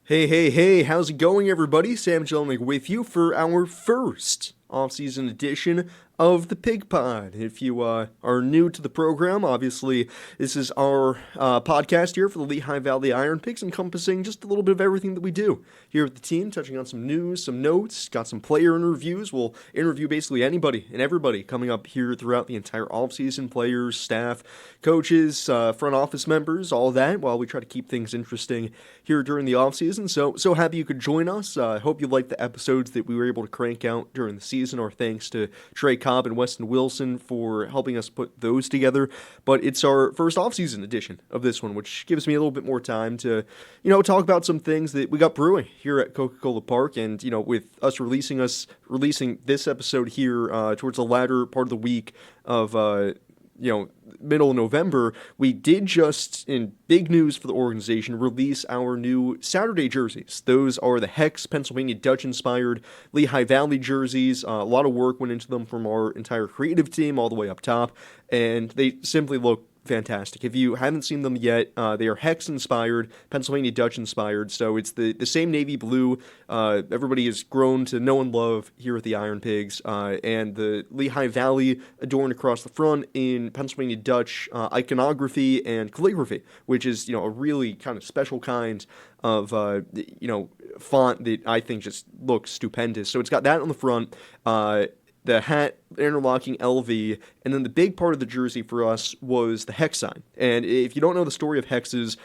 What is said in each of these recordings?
Hey, how's it going, everybody? Sam Jellinek with you for our first offseason edition of the Pig Pod. If you are new to the program, obviously, this is our podcast here for the Lehigh Valley IronPigs, encompassing just a little bit of everything that we do here at the team, touching on some news, some notes, got some player interviews. We'll interview basically anybody and everybody coming up here throughout the entire offseason, players, staff, coaches, front office members, all that, while we try to keep things interesting here during the offseason. So happy you could join us. I hope you liked the episodes that we were able to crank out during the season. Our thanks to Trey Cobb and Weston Wilson for helping us put those together. But it's our first offseason edition of this one, which gives me a little bit more time to, talk about some things that we got brewing here at Coca-Cola Park. And, with us releasing this episode here towards the latter part of the week of middle of November, we did just, in big news for the organization, release our new Saturday jerseys. Those are the Hex Pennsylvania Dutch-inspired Lehigh Valley jerseys. A lot of work went into them from our entire creative team all the way up top, and they simply look fantastic. If you haven't seen them yet, they are Hex-inspired, Pennsylvania Dutch-inspired, so it's the same navy blue everybody has grown to know and love here at the IronPigs, and the Lehigh Valley adorned across the front in Pennsylvania Dutch iconography and calligraphy, which is, a really kind of special kind of, font that I think just looks stupendous. So it's got that on the front, the hat, interlocking LV, and then the big part of the jersey for us was the hex sign. And if you don't know the story of hexes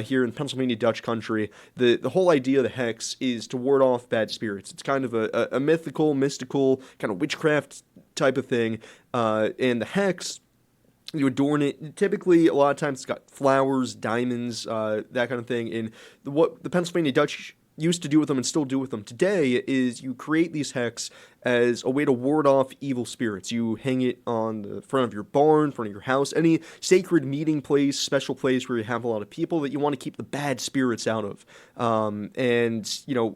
here in Pennsylvania Dutch country, the whole idea of the hex is to ward off bad spirits. It's kind of a mystical, kind of witchcraft type of thing. And the hex, you adorn it. Typically, a lot of times it's got flowers, diamonds, that kind of thing. And what the Pennsylvania Dutch used to do with them and still do with them today is you create these hex as a way to ward off evil spirits. You hang it on the front of your barn, front of your house, any sacred meeting place, special place where you have a lot of people that you want to keep the bad spirits out of.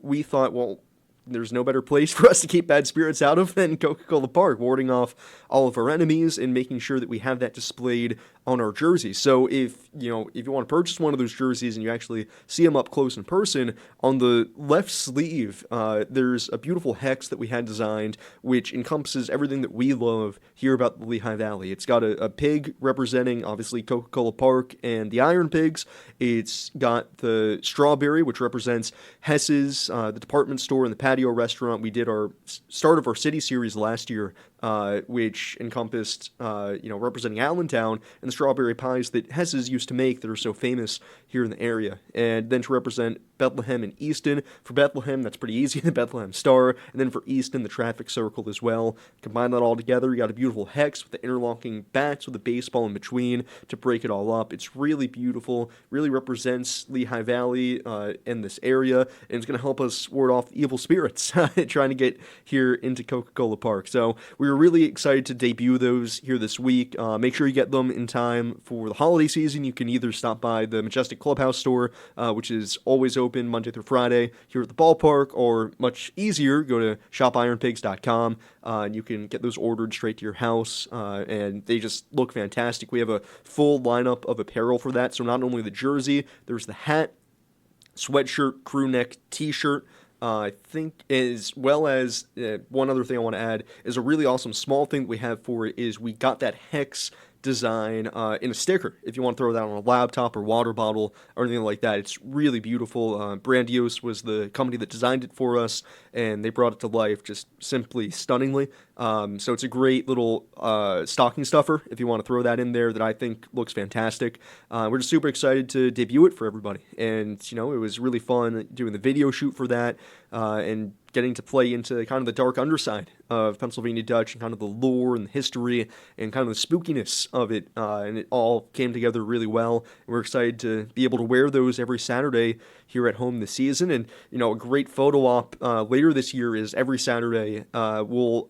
We thought, well, there's no better place for us to keep bad spirits out of than Coca-Cola Park, warding off all of our enemies and making sure that we have that displayed on our jerseys. So if you want to purchase one of those jerseys and you actually see them up close in person, on the left sleeve, there's a beautiful hex that we had designed, which encompasses everything that we love here about the Lehigh Valley. It's got a pig representing, obviously, Coca-Cola Park and the IronPigs. It's got the strawberry, which represents Hess's, the department store and the patio restaurant. We did our start of our city series last year, which encompassed, representing Allentown and the strawberry pies that Hess's used to make that are so famous here in the area. And then to represent Bethlehem and Easton. For Bethlehem, that's pretty easy, the Bethlehem Star. And then for Easton, the traffic circle as well. Combine that all together, you got a beautiful hex with the interlocking bats with a baseball in between to break it all up. It's really beautiful, really represents Lehigh Valley and this area, and it's going to help us ward off evil spirits trying to get here into Coca-Cola Park. So we were really excited to debut those here this week. Make sure you get them in time for the holiday season. You can either stop by the Majestic Clubhouse store, which is always open Monday through Friday here at the ballpark, or much easier, go to shopironpigs.com and you can get those ordered straight to your house, and they just look fantastic. We have a full lineup of apparel for that, so not only the jersey, there's the hat, sweatshirt, crew neck, t-shirt, I think, as well as one other thing I want to add is a really awesome small thing that we have for it is we got that hex design in a sticker. If you want to throw that on a laptop or water bottle or anything like that, it's really beautiful. Brandios was the company that designed it for us, and they brought it to life just simply stunningly. So it's a great little stocking stuffer if you want to throw that in there that I think looks fantastic. We're just super excited to debut it for everybody, and it was really fun doing the video shoot for that, and getting to play into kind of the dark underside of Pennsylvania Dutch and kind of the lore and the history and kind of the spookiness of it, and it all came together really well. And we're excited to be able to wear those every Saturday here at home this season. And a great photo op later this year is every Saturday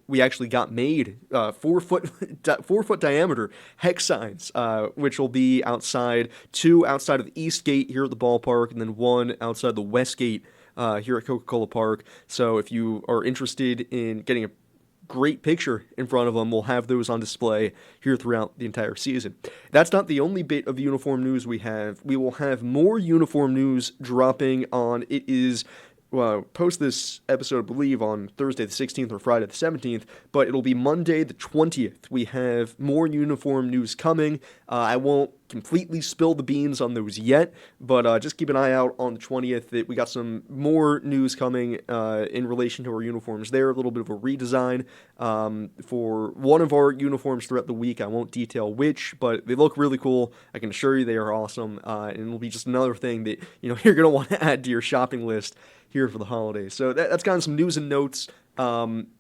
we actually got made 4-foot diameter hex signs, which will be two outside of the East Gate here at the ballpark, and then one outside the West Gate here at Coca-Cola Park. So if you are interested in getting a great picture in front of them will have those on display here throughout the entire season. That's not the only bit of uniform news we have. We will have more uniform news dropping on, it is post this episode, I believe, on Thursday the 16th or Friday the 17th, but it'll be Monday the 20th. We have more uniform news coming. I won't completely spill the beans on those yet, but just keep an eye out on the 20th. That we got some more news coming in relation to our uniforms there, a little bit of a redesign for one of our uniforms throughout the week. I won't detail which, but they look really cool. I can assure you they are awesome, and it'll be just another thing that you're going to want to add to your shopping list here for the holidays. So that's kind of some news and notes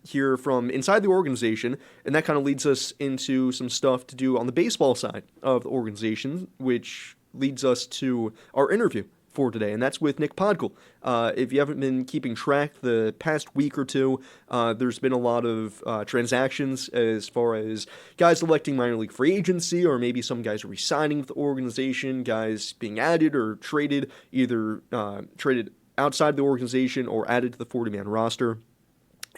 here from inside the organization, and that kind of leads us into some stuff to do on the baseball side of the organization, which leads us to our interview for today, and that's with Nick Podkul. If you haven't been keeping track the past week or two, there's been a lot of transactions as far as guys electing minor league free agency, or maybe some guys re-signing with the organization, guys being added or traded, either traded outside the organization or added to the 40-man roster.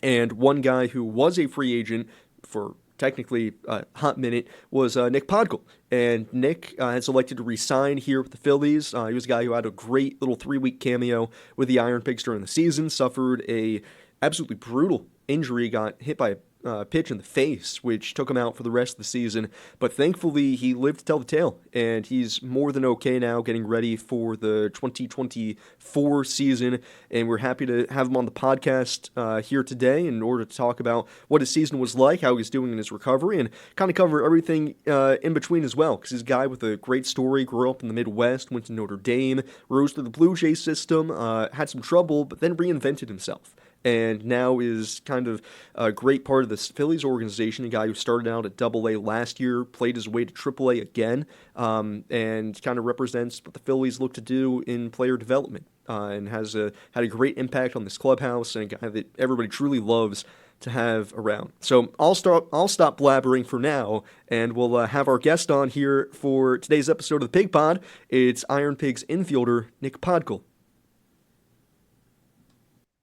And one guy who was a free agent for technically a hot minute was Nick Podkul. And Nick has elected to resign here with the Phillies. He was a guy who had a great little 3-week cameo with the IronPigs during the season, suffered a absolutely brutal injury, got hit by a pitch in the face, which took him out for the rest of the season. But thankfully, he lived to tell the tale, and he's more than okay now, getting ready for the 2024 season. And we're happy to have him on the podcast here today in order to talk about what his season was like, how he's doing in his recovery, and kind of cover everything in between as well. Because he's a guy with a great story, grew up in the Midwest, went to Notre Dame, rose through the Blue Jays system, had some trouble, but then reinvented himself. And now is kind of a great part of this Phillies organization, a guy who started out at Double-A last year, played his way to Triple-A again, and kind of represents what the Phillies look to do in player development, and has had a great impact on this clubhouse, and a guy that everybody truly loves to have around. So I'll stop blabbering for now, and we'll have our guest on here for today's episode of the Pig Pod. It's IronPigs Infielder, Nick Podkul.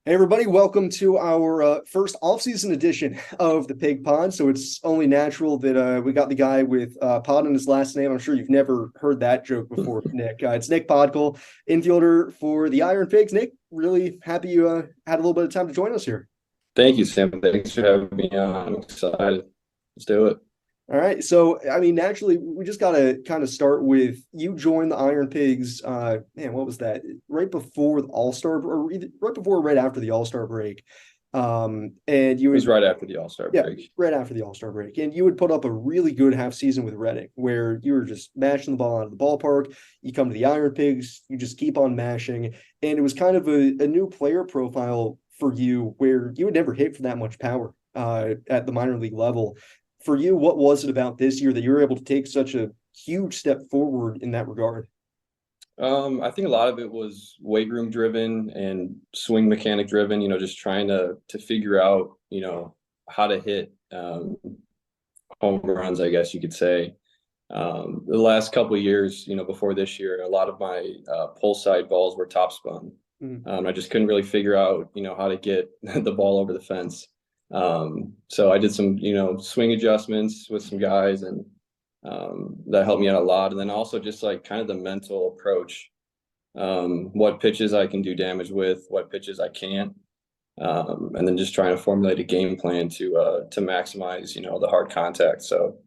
Hey everybody, welcome to our first off-season edition of the Pig Pod. So it's only natural that we got the guy with Pod in his last name. I'm sure you've never heard that joke before, Nick. It's Nick Podkul, infielder for the IronPigs. Nick, really happy you had a little bit of time to join us here. Thank you, Sam. Thanks for having me on. I'm excited. Let's do it. All right. So, I mean, naturally, we just got to kind of start with you joined the IronPigs, what was that? Right before the All-Star, or right before or right after the All-Star break. And it was right after the All-Star break. Right after the All-Star break. And you would put up a really good half season with Reading, where you were just mashing the ball out of the ballpark. You come to the IronPigs, you just keep on mashing. And it was kind of a new player profile for you, where you would never hit for that much power at the minor league level. For you, what was it about this year that you were able to take such a huge step forward in that regard? I think a lot of it was weight room driven and swing mechanic driven, just trying to figure out, how to hit home runs, I guess you could say. The last couple of years, before this year, a lot of my pull side balls were top spun. Mm-hmm. I just couldn't really figure out, how to get the ball over the fence. So I did some, swing adjustments with some guys, and that helped me out a lot. And then also just like kind of the mental approach, what pitches I can do damage with, what pitches I can't, and then just trying to formulate a game plan to maximize, the hard contact. So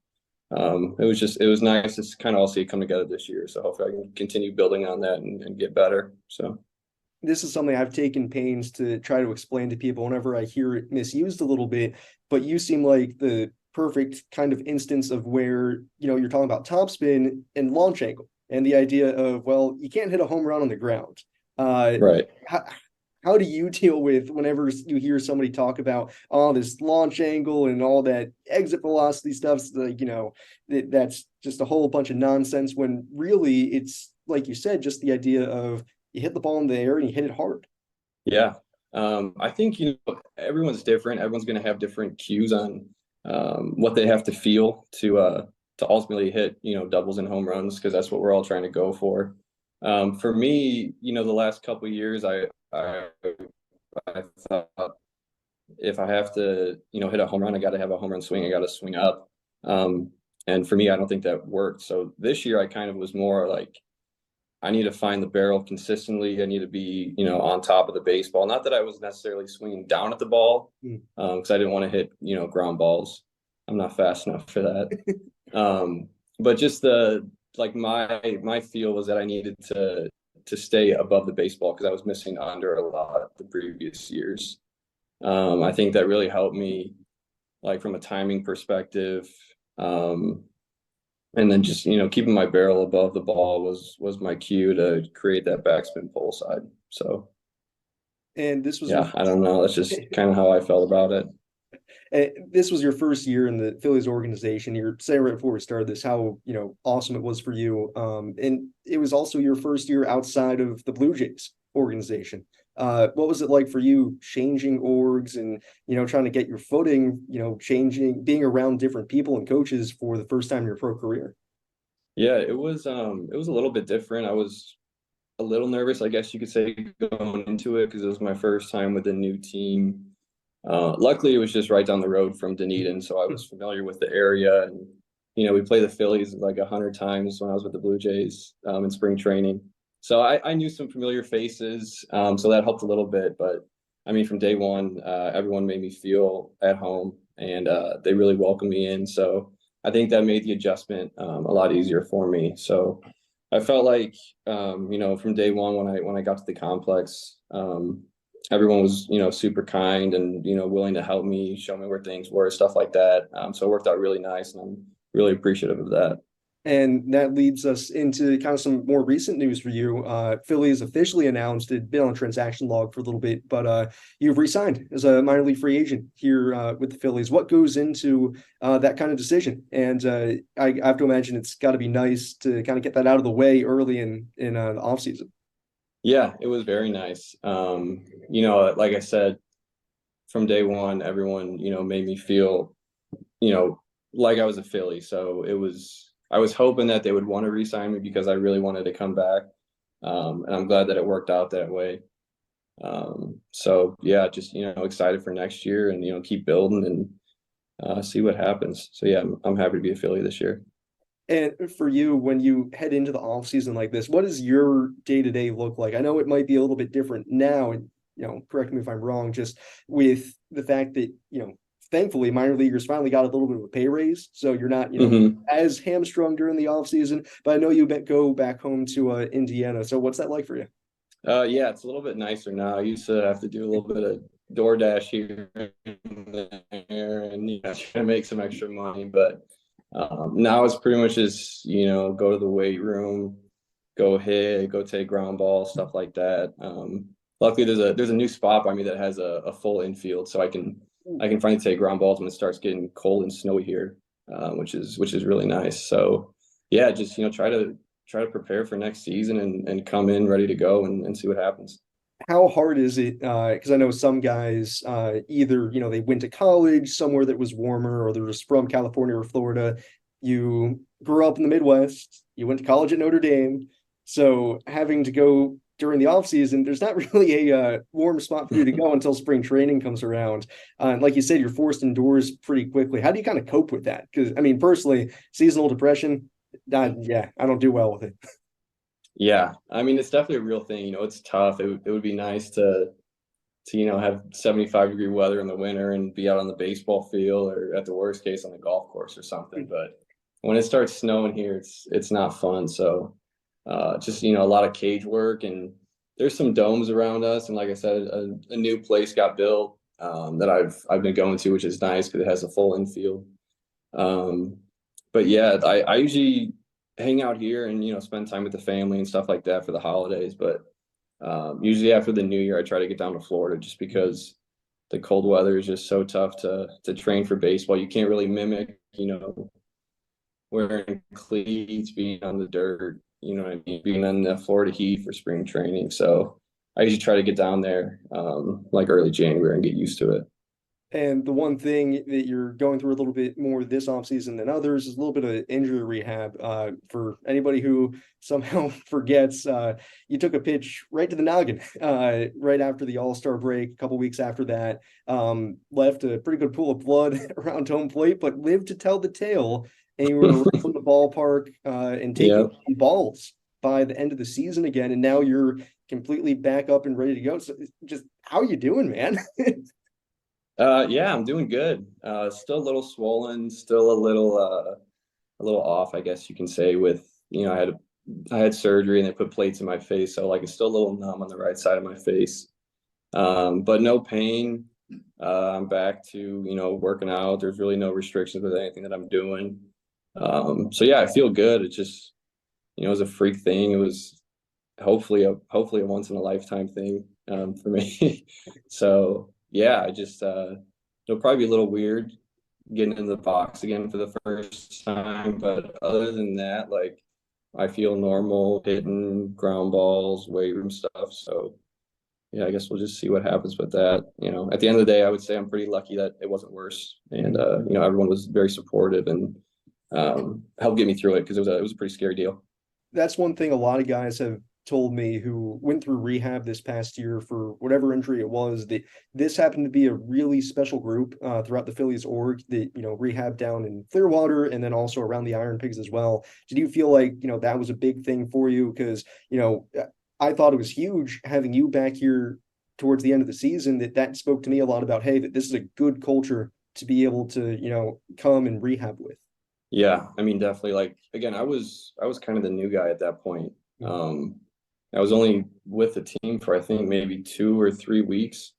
it was nice to kind of all see it come together this year. So hopefully I can continue building on that and get better. So. This is something I've taken pains to try to explain to people whenever I hear it misused a little bit, but you seem like the perfect kind of instance of where, you're talking about topspin and launch angle and the idea of, well, you can't hit a home run on the ground. Right. How do you deal with whenever you hear somebody talk about, this launch angle and all that exit velocity stuff, that's just a whole bunch of nonsense, when really it's, like you said, just the idea of you hit the ball in the air and you hit it hard. Yeah. I think, everyone's different. Everyone's going to have different cues on what they have to feel to ultimately hit, doubles and home runs, because that's what we're all trying to go for. For me, the last couple of years, I thought if I have to, hit a home run, I got to have a home run swing. I got to swing up. And for me, I don't think that worked. So this year I kind of was more like, I need to find the barrel consistently. I need to be, on top of the baseball. Not that I was necessarily swinging down at the ball, because I didn't want to hit, ground balls. I'm not fast enough for that. But just my feel was that I needed to stay above the baseball because I was missing under a lot the previous years. I think that really helped me, like from a timing perspective. And then just, keeping my barrel above the ball was my cue to create that backspin pull side. So, And this was yeah, I don't know. That's just kind of how I felt about it. This was your first year in the Phillies organization. You're saying right before we started this how awesome it was for you, and it was also your first year outside of the Blue Jays organization. What was it like for you changing orgs and trying to get your footing? Changing, being around different people and coaches for the first time in your pro career. Yeah, it was a little bit different. I was a little nervous, I guess you could say, going into it because it was my first time with a new team. Luckily, it was just right down the road from Dunedin, so I was familiar with the area. And we play the Phillies like 100 times when I was with the Blue Jays in spring training. So I knew some familiar faces, so that helped a little bit. But I mean, from day one, everyone made me feel at home, and they really welcomed me in. So I think that made the adjustment a lot easier for me. So I felt like, from day one when I got to the complex, everyone was, super kind and, willing to help me, show me where things were, stuff like that. So it worked out really nice, and I'm really appreciative of that. And that leads us into kind of some more recent news for you. Phillies officially announced it'd been on transaction log for a little bit, but you've re-signed as a minor league free agent here with the Phillies. What goes into that kind of decision? And I have to imagine it's got to be nice to kind of get that out of the way early in the offseason. Yeah, it was very nice. Like I said, from day one, everyone, made me feel, like I was a Philly. So I was hoping that they would want to re-sign me because I really wanted to come back. And I'm glad that it worked out that way. So yeah, just, excited for next year and, keep building and see what happens. So yeah, I'm happy to be a Philly this year. And for you, when you head into the off season like this, what does your day-to-day look like? I know it might be a little bit different now, and correct me if I'm wrong, just with the fact that, thankfully minor leaguers finally got a little bit of a pay raise. So you're not, as hamstrung during the off season, but I know you go back home to Indiana. So what's that like for you? Yeah, it's a little bit nicer now. I used to have to do a little bit of DoorDash here and there and try to make some extra money, but now it's pretty much just go to the weight room, go hit, go take ground balls, stuff like that. Luckily, there's a new spot by me that has a full infield, so I can finally take ground balls when it starts getting cold and snowy here, which is really nice. So yeah, just try to prepare for next season and come in ready to go and see what happens. How hard is it? Because I know some guys either they went to college somewhere that was warmer, or they're just from California or Florida. You grew up in the Midwest. You went to college at Notre Dame, so having to go during the off season, there's not really a warm spot for you to go until spring training comes around. And like you said, you're forced indoors pretty quickly. How do you kind of cope with that? Because I mean, personally, seasonal depression, yeah, I don't do well with it. Yeah, I mean, it's definitely a real thing. It's tough. It would be nice to have 75-degree weather in the winter and be out on the baseball field, or at the worst case on the golf course or something. But when it starts snowing here, it's not fun. So just a lot of cage work, and there's some domes around us. And like I said, a new place got built that I've been going to, which is nice because it has a full infield. But yeah, I usually hang out here and spend time with the family and stuff like that for the holidays. But usually after the new year, I try to get down to Florida just because the cold weather is just so tough to train for baseball. You can't really mimic, wearing cleats, being on the dirt, what I mean, being in the Florida heat for spring training. So I usually try to get down there like early January and get used to it. And the one thing that you're going through a little bit more this offseason than others is a little bit of injury rehab. For anybody who somehow forgets, you took a pitch right to the noggin right after the All-Star break, a couple weeks after that. Left a pretty good pool of blood around home plate, but lived to tell the tale. And you were around the ballpark and taking Yeah. balls by the end of the season again. And now you're completely back up and ready to go. So just how are you doing, man? Yeah, I'm doing good. Still a little swollen, still a little off, I guess you can say, with, I had surgery and they put plates in my face, so like it's still a little numb on the right side of my face. But no pain. I'm back to, working out. There's really no restrictions with anything that I'm doing. So yeah, I feel good. It just, it was a freak thing. It was hopefully a once in a lifetime thing for me. So yeah, I just it'll probably be a little weird getting in the box again for the first time, but other than that, like I feel normal hitting ground balls, weight room stuff. So yeah, I guess we'll just see what happens with that. At the end of the day, I would say I'm pretty lucky that it wasn't worse, and everyone was very supportive and helped get me through it because it was a pretty scary deal. That's one thing a lot of guys have told me who went through rehab this past year for whatever injury it was, that this happened to be a really special group throughout the Phillies org that, rehab down in Clearwater and then also around the Iron Pigs as well. Did you feel like, that was a big thing for you? Because, I thought it was huge having you back here towards the end of the season, that spoke to me a lot about, hey, that this is a good culture to be able to, come and rehab with. Yeah, I mean, definitely. Like again, I was kind of the new guy at that point. Um, I was only with the team for I think maybe 2 or 3 weeks.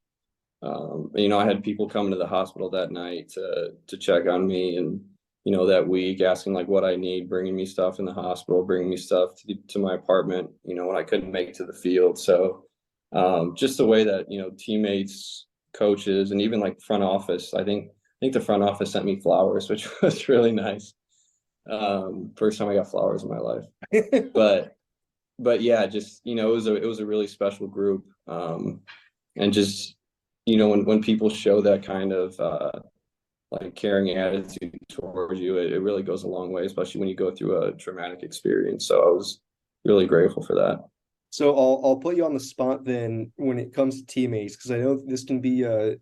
I had people coming to the hospital that night to check on me, and that week asking like what I need, bringing me stuff in the hospital, bringing me stuff to my apartment. When I couldn't make it to the field. So just the way that teammates, coaches, and even like front office. I think the front office sent me flowers, which was really nice. First time I got flowers in my life. But yeah, just it was a really special group. And just when people show that kind of like caring attitude towards you, it really goes a long way, especially when you go through a traumatic experience. So I was really grateful for that. So I'll put you on the spot then when it comes to teammates, because I know this can be a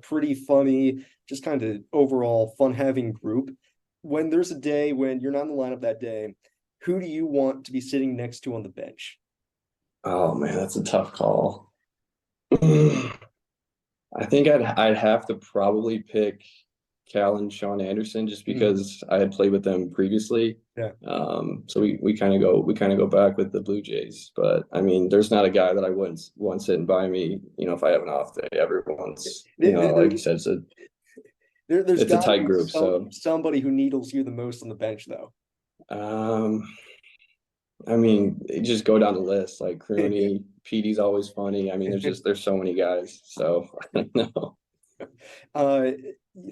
pretty funny, just kind of overall fun having group. When there's a day when you're not in the lineup that day, who do you want to be sitting next to on the bench? Oh man, that's a tough call. I think I'd have to probably pick Cal and Sean Anderson just because I had played with them previously. Yeah. So we kind of go back with the Blue Jays. But I mean, there's not a guy that I wouldn't want sitting by me, if I have an off day. Everyone's, like you said, There's it's a got to tight be group. So somebody who needles you the most on the bench, though. um I mean, just go down the list. Like Crooney, Petey's always funny. I mean, there's so many guys. So I don't know. Uh,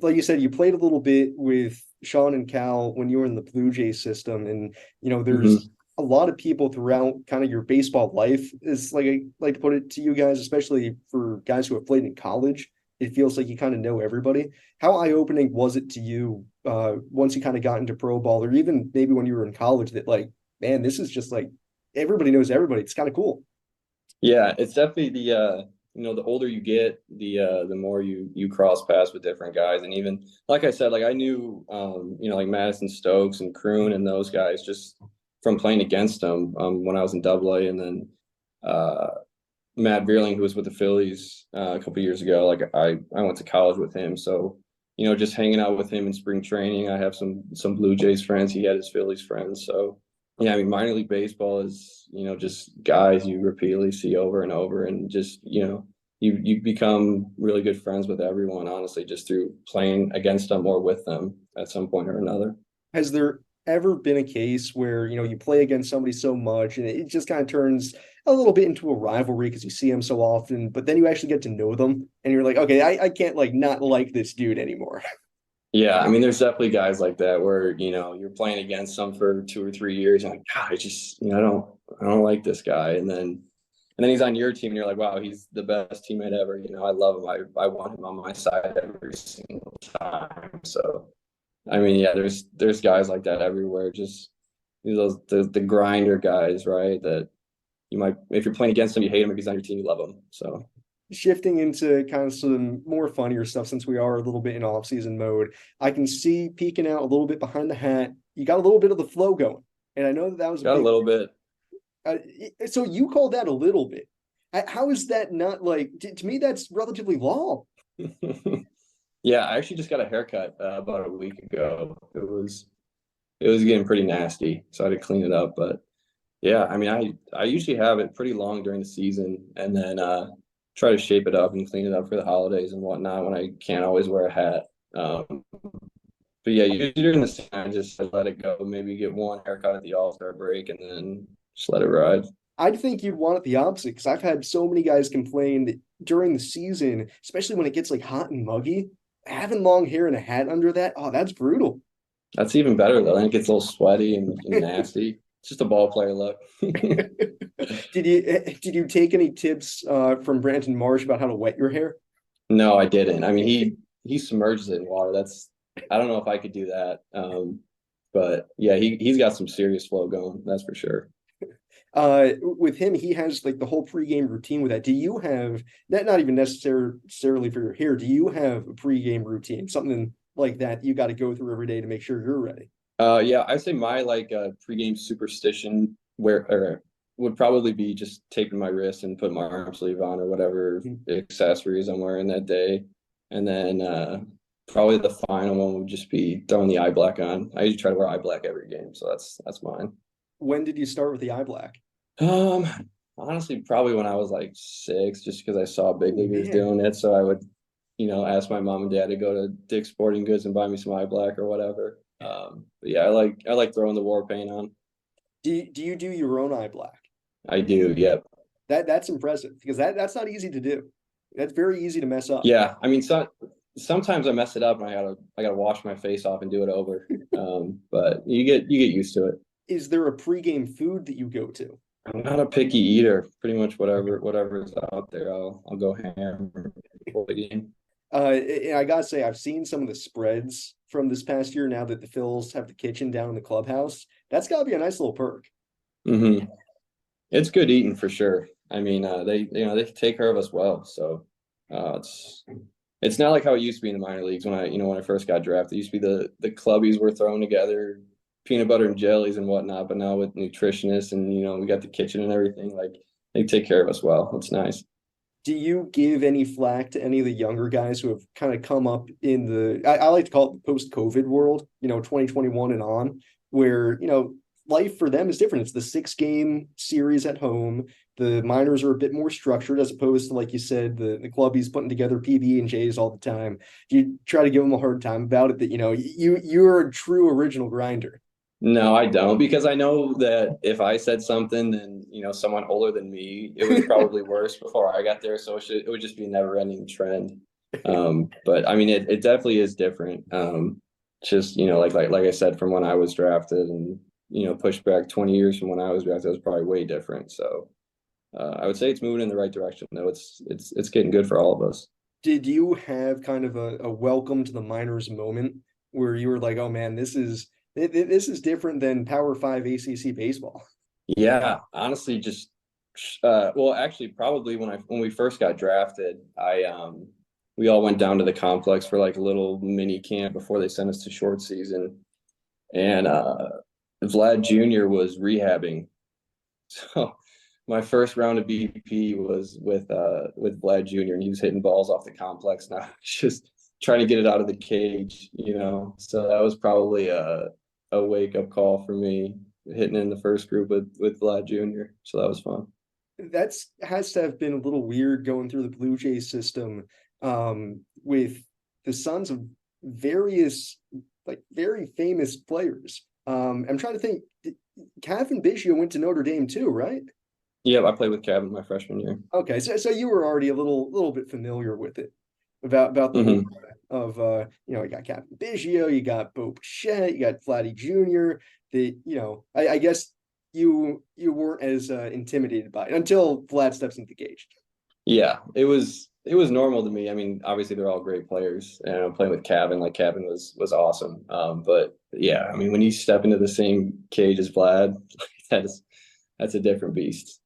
like you said, you played a little bit with Sean and Cal when you were in the Blue Jays system, and there's Mhm. a lot of people throughout kind of your baseball life. Is like I like to put it to you guys, especially for guys who have played in college. It feels like you kind of know everybody. How eye-opening was it to you once you kind of got into pro ball, or even maybe when you were in college? That like, man, this is just like everybody knows everybody. It's kind of cool. Yeah, it's definitely the older you get, the more you cross paths with different guys. And even like I said, like I knew like Madison Stokes and Kroon and those guys just from playing against them when I was in Double A, and then uh Matt Vierling, who was with the Phillies a couple years ago. Like I went to college with him, so just hanging out with him in spring training. I have some Blue Jays friends. He had his Phillies friends, so yeah. I mean, minor league baseball is just guys you repeatedly see over and over, and just you become really good friends with everyone. Honestly, just through playing against them or with them at some point or another. Has there ever been a case where, you play against somebody so much and it just kind of turns a little bit into a rivalry because you see them so often, but then you actually get to know them and you're like, okay, I can't like not like this dude anymore. Yeah, I mean, there's definitely guys like that where you're playing against them for 2 or 3 years, and like, God, I just I don't like this guy, and then And then he's on your team, and you're like, wow, he's the best teammate ever. You know, I love him. I want him on my side every single time. So, I mean, yeah, there's guys like that everywhere. Just those the grinder guys, right? That you might, if you're playing against him, you hate him. If he's on your team, you love him. So Shifting into kind of some more funnier stuff, since we are a little bit in off-season mode, I can see peeking out a little bit behind the hat. You got a little bit of the flow going, and I know that was a got a big. little bit. Uh, so you call that a little bit? How is that not like to me? That's relatively long. Yeah, I actually just got a haircut about a week ago. It was getting pretty nasty, so I had to clean it up. But yeah, I mean, I usually have it pretty long during the season, and then try to shape it up and clean it up for the holidays and whatnot when I can't always wear a hat. But yeah, usually during the season, I just let it go. Maybe get one haircut at the All-Star break, and then just let it ride. I'd think you'd want it the opposite because I've had so many guys complain that during the season, especially when it gets like hot and muggy, having long hair and a hat under that, oh, that's brutal. That's even better though. Then it gets a little sweaty and nasty. It's just a ball player look. Did you take any tips from Brandon Marsh about how to wet your hair? No, I didn't. I mean, he submerges it in water. That's I don't know if I could do that. But yeah, he's got some serious flow going. That's for sure. With him, he has like the whole pregame routine with that. Do you have that? Not even necessarily for your hair. Do you have a pregame routine, something like that you got to go through every day to make sure you're ready? Yeah, I'd say my like pregame superstition where or would probably be just taping my wrist and putting my arm sleeve on or whatever accessories I'm wearing that day. And then probably the final one would just be throwing the eye black on. I usually try to wear eye black every game, so that's mine. When did you start with the eye black? Um, Honestly, probably when I was like 6, just because I saw big Oh leaguers man, doing it. So I would, ask my mom and dad to go to Dick's Sporting Goods and buy me some eye black or whatever. But yeah, I like throwing the war paint on. do you do your own eye black? I do, yep. That's impressive because that's not easy to do. That's very easy to mess up. Yeah, I mean, sometimes I mess it up and I gotta wash my face off and do it over. But you get used to it. Is there a pregame food that you go to? I'm not a picky eater. Pretty much whatever is out there, I'll go ham for the game. And I gotta say, I've seen some of the spreads from this past year. Now that the Phils have the kitchen down in the clubhouse, that's gotta be a nice little perk. Hmm. It's good eating for sure. I mean, they take care of us well. So it's not like how it used to be in the minor leagues when I first got drafted. It used to be the clubbies were thrown together, peanut butter and jellies and whatnot. But now with nutritionists and we got the kitchen and everything, like they take care of us well. It's nice. Do you give any flack to any of the younger guys who have kind of come up in I like to call it the post-COVID world, 2021 and on, where, life for them is different. It's the 6 game series at home. The minors are a bit more structured as opposed to, like you said, the clubbies putting together PB and J's all the time. Do you try to give them a hard time about it that, you're a true original grinder? No, I don't because I know that if I said something, then someone older than me, it was probably worse before I got there. So it would just be a never-ending trend. But I mean, it definitely is different. Just like I said, from when I was drafted, and pushed back 20 years from when I was drafted, it was probably way different. So I would say it's moving in the right direction. Though it's getting good for all of us. Did you have kind of a welcome to the minors moment where you were like, oh man, this is different than Power Five ACC baseball? Yeah, honestly, just well, actually, probably when we first got drafted, we all went down to the complex for like a little mini camp before they sent us to short season, and Vlad Jr. was rehabbing. So my first round of BP was with Vlad Jr. and he was hitting balls off the complex. Now just trying to get it out of the cage. So that was probably a wake up call for me hitting in the first group with Vlad Jr. So that was fun. That's has to have been a little weird going through the Blue Jays system with the sons of various like very famous players. I'm trying to think. Cav and Biggio went to Notre Dame too, right? Yeah, I played with Kevin my freshman year. Okay, so you were already a little bit familiar with it about the whole Hmm. of you got Captain Biggio, you got Bo Bichette, you got Vladdy Jr. I guess you weren't as intimidated by it until Vlad steps into the cage. Yeah, it was normal to me. I mean, obviously they're all great players, and I'm playing with Cabin. Like Cabin was awesome. But yeah, I mean, when you step into the same cage as Vlad, that's a different beast.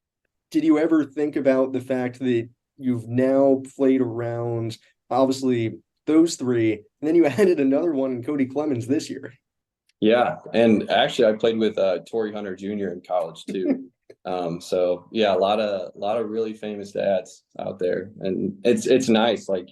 Did you ever think about the fact that you've now played around, obviously, those three, and then you added another one in Cody Clemens this year? Yeah, and actually, I played with Torrey Hunter Jr. in college too. So yeah, a lot of really famous dads out there, and it's nice, like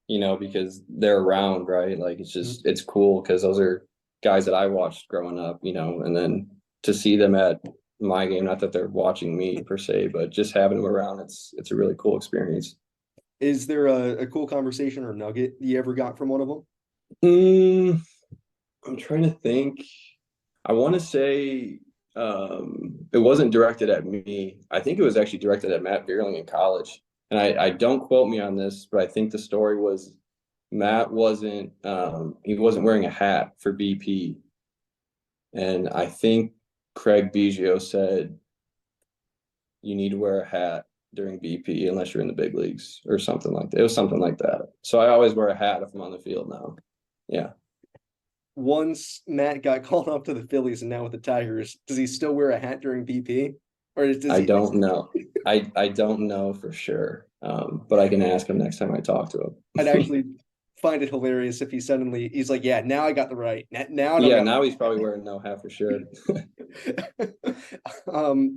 because they're around, right? Like it's cool because those are guys that I watched growing up, and then to see them at my game, not that they're watching me per se, but just having them around, it's a really cool experience. Is there a cool conversation or nugget you ever got from one of them? Mm, I'm trying to think. I want to say it wasn't directed at me. I think it was actually directed at Matt Vierling in college. And I don't quote me on this, but I think the story was Matt wasn't he wasn't wearing a hat for BP. And I think Craig Biggio said you need to wear a hat during BP unless you're in the big leagues or something like that. It was something like that. So I always wear a hat if I'm on the field now. Yeah. Once Matt got called up to the Phillies and now with the Tigers, does he still wear a hat during BP? Or does I he? don't know. I don't know for sure. But I can ask him next time I talk to I'd him. actually find it hilarious if he's like, yeah, now I got the right. Now I don't Yeah, got now he's probably wearing no hat for sure.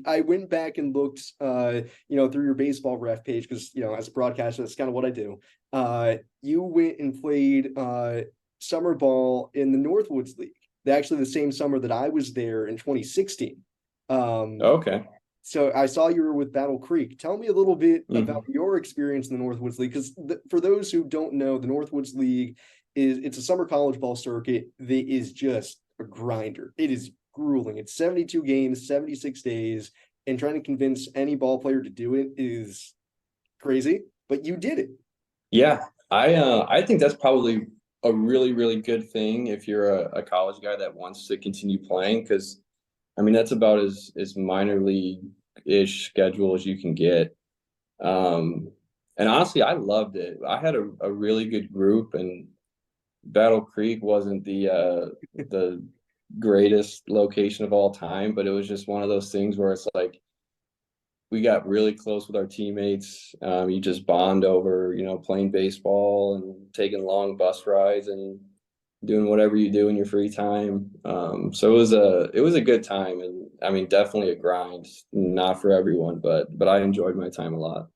I went back and looked through your baseball ref page because as a broadcaster, that's kind of what I do. You went and played summer ball in the Northwoods League. Actually the same summer that I was there in 2016. Okay. So I saw you were with Battle Creek. Tell me a little bit about Mhm. your experience in the Northwoods League, because for those who don't know, the Northwoods League it's a summer college ball circuit that is just a grinder. It is grueling. It's 72 games, 76 days, and trying to convince any ball player to do it is crazy. But you did it. Yeah, I think that's probably a really, really good thing if you're a college guy that wants to continue playing, because I mean that's about as minor league-ish schedule as you can get. Um, and honestly, I loved it. I had a really good group, and Battle Creek wasn't the greatest location of all time, but it was just one of those things where it's like we got really close with our teammates. You just bond over, playing baseball and taking long bus rides and doing whatever you do in your free time. So it was a good time, and I mean definitely a grind, not for everyone, but I enjoyed my time a lot.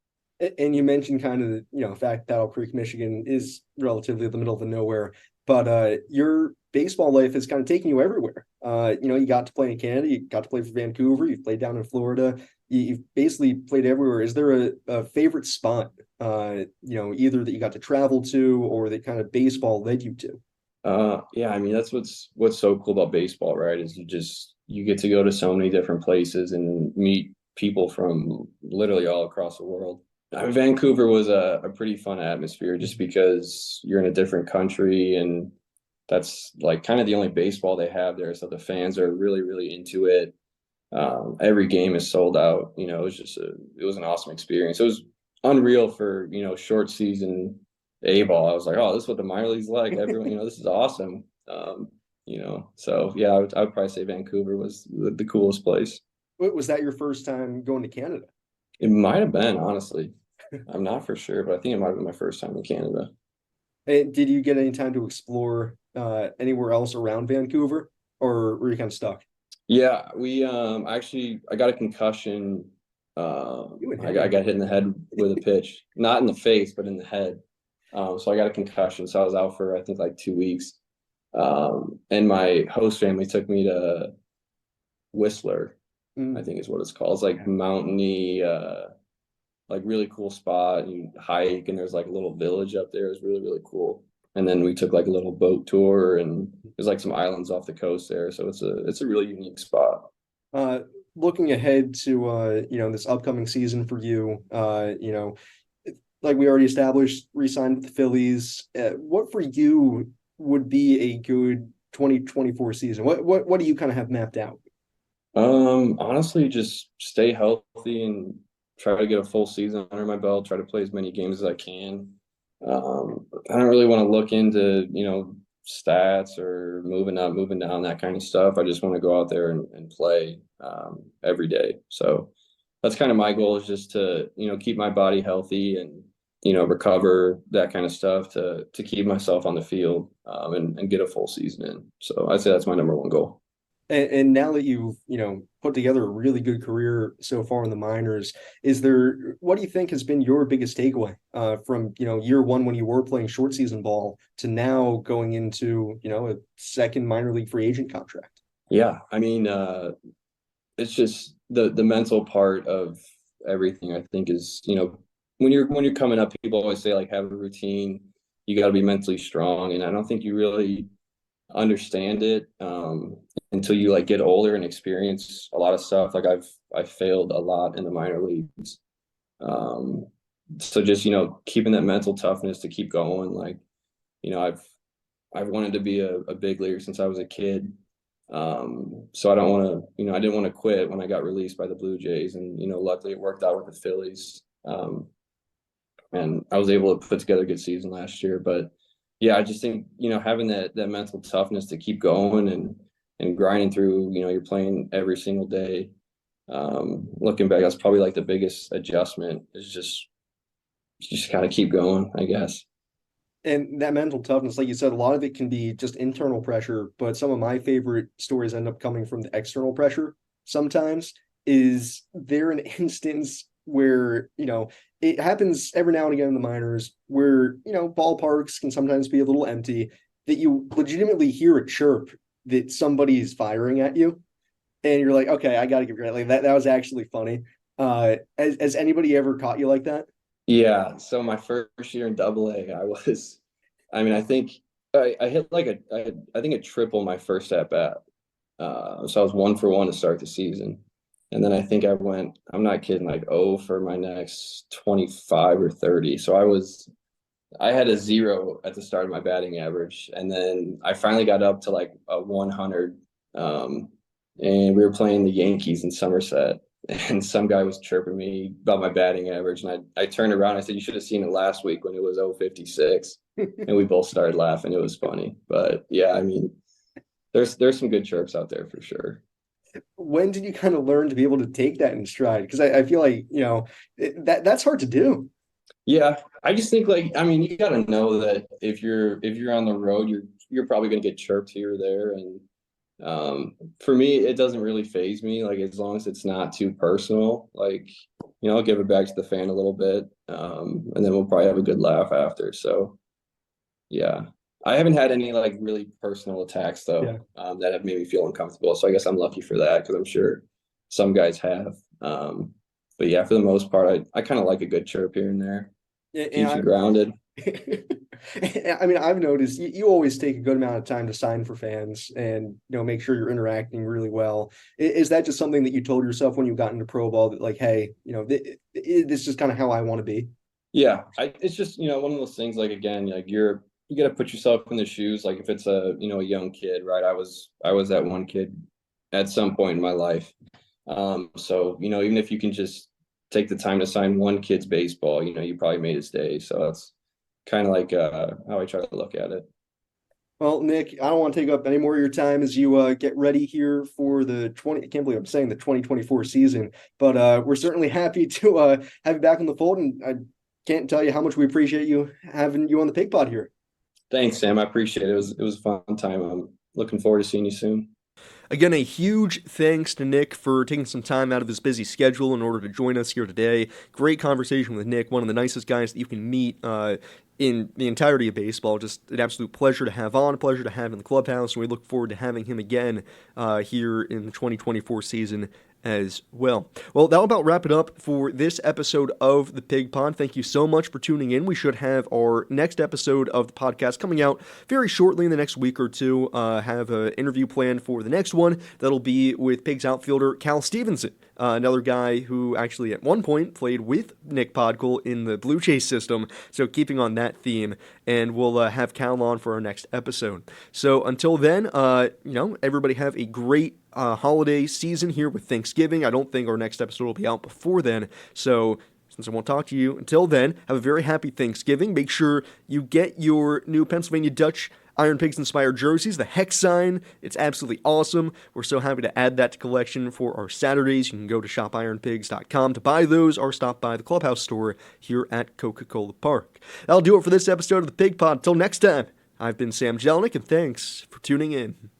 And you mentioned kind of the fact Battle Creek, Michigan is relatively in the middle of the nowhere, but your baseball life has kind of taken you everywhere. You got to play in Canada, you got to play for Vancouver, you've played down in Florida, you've basically played everywhere. Is there a favorite spot, either that you got to travel to or that kind of baseball led you to? Yeah, I mean that's what's so cool about baseball, right? Is you get to go to so many different places and meet people from literally all across the world. I mean, Vancouver was a pretty fun atmosphere just because you're in a different country, and that's like kind of the only baseball they have there. So the fans are really, really into it. Every game is sold out. It was an awesome experience. It was unreal for, short season A ball. I was like, oh, this is what the minor league's like. Everyone, this is awesome. So yeah, I would probably say Vancouver was the coolest place. Was that your first time going to Canada? It might have been, honestly. I'm not for sure, but I think it might have been my first time in Canada. And did you get any time to explore anywhere else around Vancouver, or were you kind of stuck? Yeah, we actually I got a concussion. You and I him. got hit in the head with a pitch, not in the face, but in the head. So I got a concussion. So I was out for I think like 2 weeks. And my host family took me to Whistler, I Mm. think is what it's called. It's like mountainy, like really cool spot. You hike and there's like a little village up there. It's really, really cool. And then we took like a little boat tour, and there's like some islands off the coast there. So it's a really unique spot. Uh, Looking ahead to this upcoming season for you, like we already established, re-signed with the Phillies. What for you would be a good 2024 season? What do you kind of have mapped out? Honestly, just stay healthy and try to get a full season under my belt, try to play as many games as I can. I don't really want to look into, stats or moving up, moving down, that kind of stuff. I just want to go out there and play every day. So that's kind of my goal is just to, keep my body healthy and, recover that kind of stuff to keep myself on the field and get a full season in. So I'd say that's my number one goal. And now that you've, put together a really good career so far in the minors, what do you think has been your biggest takeaway from, year one when you were playing short season ball to now going into, a second minor league free agent contract? Yeah, I mean, it's just the mental part of everything. I think is when you're coming up, people always say like have a routine. You got to be mentally strong, and I don't think you really understand it until you like get older and experience a lot of stuff. Like I've failed a lot in the minor leagues, um, so just keeping that mental toughness to keep going. Like I've wanted to be a big leaguer since I was a kid. So I don't want to, I didn't want to quit when I got released by the Blue Jays, and luckily it worked out with the Phillies. And I was able to put together a good season last year. But yeah, I just think having that mental toughness to keep going and grinding through. You're playing every single day. Looking back, that's probably like the biggest adjustment is just kind of keep going, I guess. And that mental toughness, like you said, a lot of it can be just internal pressure, but some of my favorite stories end up coming from the external pressure sometimes. Is there an instance where, it happens every now and again in the minors where, ballparks can sometimes be a little empty, that you legitimately hear a chirp that somebody's firing at you, and you're like, okay, I got to give credit. Like that was actually funny. Has anybody ever caught you like that? Yeah. So my first year in Double A, I mean, I think I hit like I think a triple my first at bat. So I was 1 for 1 to start the season. And then I think I'm not kidding, like 0 for my next 25 or 30. So I had a 0 at the start of my batting average. And then I finally got up to like a 100. And we were playing the Yankees in Somerset. And some guy was chirping me about my batting average. And I turned around. I said, you should have seen it last week when it was 056. And we both started laughing. It was funny. But yeah, I mean, there's some good chirps out there for sure. When did you kind of learn to be able to take that in stride? Because I feel like, that's hard to do. Yeah, I just think like I mean you got to know that if you're on the road you're probably going to get chirped here or there and for me it doesn't really phase me like as long as it's not too personal like I'll give it back to the fan a little bit and then we'll probably have a good laugh after. So yeah, I haven't had any like really personal attacks Yeah. though that have made me feel uncomfortable. So I guess I'm lucky for that because I'm sure some guys have. But yeah, for the most part, I kind of like a good chirp here and there. And Keeps you grounded. I mean, I've noticed you always take a good amount of time to sign for fans and, make sure you're interacting really well. Is that just something that you told yourself when you got into pro ball that like, hey, this is kind of how I want to be? Yeah, it's just one of those things. Like again, like you got to put yourself in the shoes. Like if it's a young kid, right? I was that one kid at some point in my life. So even if you can just take the time to sign one kid's baseball, you probably made his day. So that's kind of like how I try to look at it. Well, Nick, I don't want to take up any more of your time as you get ready here for the 20. I can't believe I'm saying the 2024 season, but we're certainly happy to have you back on the fold. And I can't tell you how much we appreciate you having you on the Pig Pod here. Thanks, Sam. I appreciate it. It was a fun time. I'm looking forward to seeing you soon. Again, a huge thanks to Nick for taking some time out of his busy schedule in order to join us here today. Great conversation with Nick, one of the nicest guys that you can meet in the entirety of baseball. Just an absolute pleasure to have on, a pleasure to have in the clubhouse, and we look forward to having him again here in the 2024 season as well. Well, that'll about wrap it up for this episode of the Pig Pod. Thank you so much for tuning in. We should have our next episode of the podcast coming out very shortly in the next week or two. Have an interview planned for the next one that'll be with Pigs outfielder Cal Stevenson. another guy who actually at one point played with Nick Podkul in the Blue Jays system. So keeping on that theme, and we'll have Cal on for our next episode. So until then, everybody have a great holiday season here with Thanksgiving. I don't think our next episode will be out before then. So since I won't talk to you until then, have a very happy Thanksgiving. Make sure you get your new Pennsylvania Dutch Iron Pigs inspired jerseys, the hex sign. It's absolutely awesome. We're so happy to add that to collection for our Saturdays. You can go to shopironpigs.com to buy those or stop by the Clubhouse store here at Coca-Cola Park. That'll do it for this episode of the Pig Pod. Until next time, I've been Sam Jellinek, and thanks for tuning in.